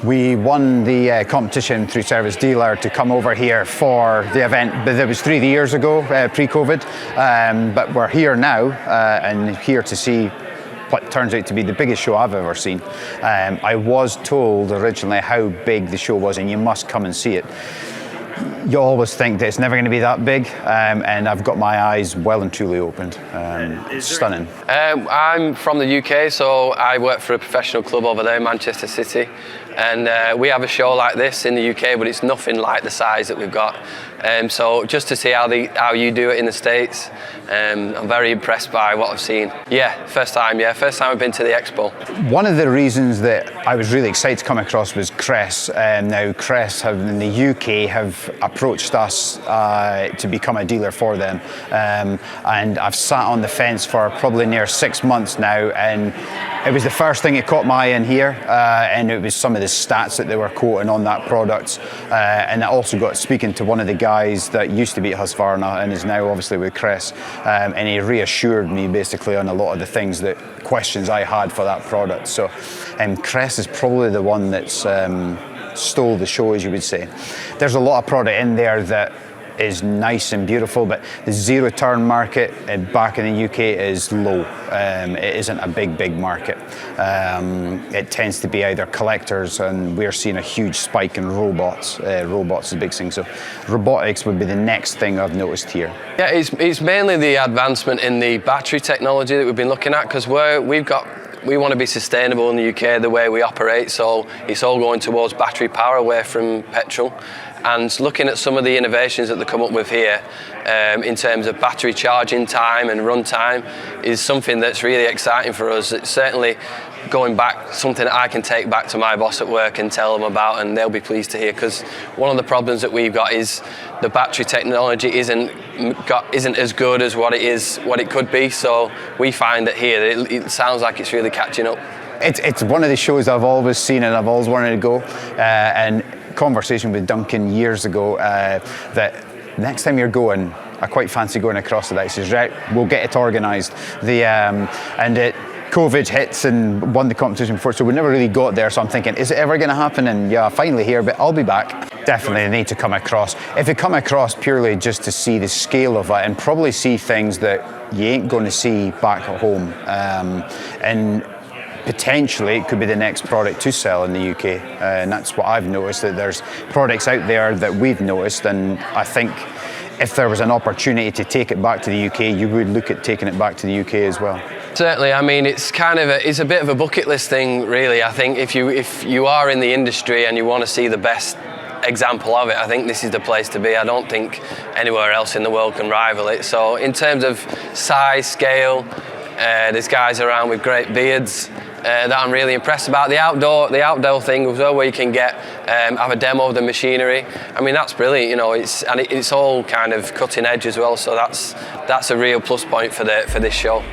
We won the competition through Service Dealer to come over here for the event, but that was 3 years ago, pre-COVID. But we're here now and here to see what turns out to be the biggest show I've ever seen. I was told originally how big the show was, and you must come and see it. You always think that it's never going to be that big, and I've got my eyes well and truly opened. It's stunning. I'm from the UK, so I work for a professional club over there in Manchester City, and we have a show like this in the UK, but it's nothing like the size that we've got. So just to see how you do it in the States, I'm very impressed by what I've seen. First time I've been to the expo. One of the reasons that I was really excited to come across was Cress. Now Cress in the UK have approached us to become a dealer for them, and I've sat on the fence for probably near 6 months now, and it was the first thing that caught my eye in here, and it was some of the stats that they were quoting on that product, and I also got speaking to one of the guys that used to be at Husqvarna and is now obviously with Cress, and he reassured me basically on a lot of the things that questions I had for that product. So Cress is probably the one that's stole the show, as you would say. There's a lot of product in there that is nice and beautiful, but the zero turn market back in the UK is low. It isn't a big market. It tends to be either collectors, and we're seeing a huge spike in robots. Robots is a big thing, so robotics would be the next thing I've noticed here. Yeah, it's mainly the advancement in the battery technology that we've been looking at, because we want to be sustainable in the UK the way we operate, so it's all going towards battery power away from petrol. And looking at some of the innovations that they come up with here in terms of battery charging time and run time is something that's really exciting for us. It's certainly going back, something that I can take back to my boss at work and tell them about, and they'll be pleased to hear, because one of the problems that we've got is the battery technology isn't as good as what it could be. So we find that here it sounds like it's really catching up. It's one of the shows I've always seen and I've always wanted to go, and conversation with Duncan years ago that next time you're going, I quite fancy going across to that. He says, right, we'll get it organised. COVID hits and won the competition before, so we never really got there. So I'm thinking, is it ever going to happen? And yeah, finally here, but I'll be back. Definitely need to come across. If you come across purely just to see the scale of it and probably see things that you ain't going to see back at home, and potentially it could be the next product to sell in the UK, and that's what I've noticed, that there's products out there that we've noticed, and I think if there was an opportunity to take it back to the UK, you would look at taking it back to the UK as well. Certainly, I mean, it's a bit of a bucket list thing, really. I think if you are in the industry and you want to see the best example of it, I think this is the place to be. I don't think anywhere else in the world can rival it. So in terms of size, scale, there's guys around with great beards that I'm really impressed about. The outdoor thing as well, where you can have a demo of the machinery. I mean, that's brilliant, you know. It's all kind of cutting edge as well. So that's a real plus point for this show.